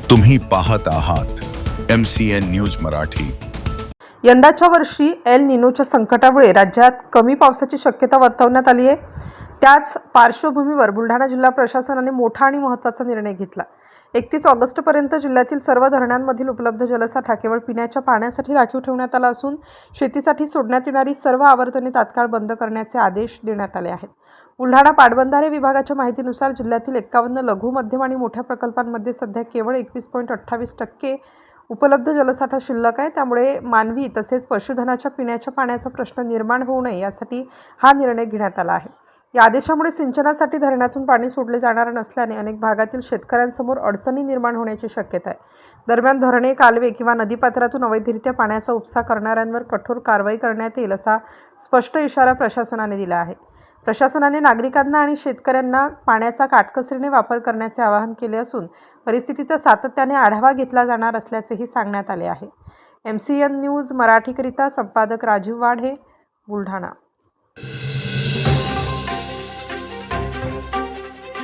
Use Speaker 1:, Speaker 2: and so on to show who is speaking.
Speaker 1: तुम्ही पाहत आहात MCN न्यूज मराठी।
Speaker 2: यंदाच्या वर्षी एल निनोच्या संकटामुळे राज्यात कमी पावसाची शक्यता वर्तवण्यात आली आहे। त्याच पार्श्वभूमीवर बुलढाणा जिल्हा प्रशासनाने मोठा आणि महत्त्वाचा निर्णय घेतला। 31 ऑगस्टपर्यंत जिल्ह्यातील सर्व धरणांमधील उपलब्ध जलसाठा केवळ पिण्याच्या पाण्यासाठी राखीव ठेवण्यात आला असून शेतीसाठी सोडण्यात येणारी सर्व आवर्तने तात्काळ बंद करण्याचे आदेश देण्यात आले आहेत। बुलढाणा पाटबंधारे विभागाच्या माहितीनुसार जिल्ह्यातील 51 लघु, मध्यम आणि मोठ्या प्रकल्पांमध्ये सध्या केवळ 21.28% उपलब्ध जलसाठा शिल्लक आहे। त्यामुळे मानवी तसेच पशुधनाच्या पिण्याच्या पाण्याचा प्रश्न निर्माण होऊ नये यासाठी हा निर्णय घेण्यात आला आहे। या आदेशामुळे सिंचनासाठी धरणातून पाणी सोडले जाणार नसल्याने अनेक भागातील शेतकऱ्यांसमोर अडचणी निर्माण होण्याची शक्यता आहे। दरम्यान धरणे, कालवे किंवा नदीपात्रातून अवैधरित्या पाण्याचा उपसा करणाऱ्यांवर कठोर कारवाई करण्यात येईल असा स्पष्ट इशारा प्रशासनाने दिला आहे। प्रशासनाने नागरिकांना आणि शेतकऱ्यांना पाण्याचा काटकसरीने वापर करण्याचे आवाहन केले असून परिस्थितीचा सातत्याने आढावा घेतला जाणार असल्याचेही सांगण्यात आले आहे। MCN न्यूज मराठीकरिता संपादक राजीव वाढे, बुलढाणा।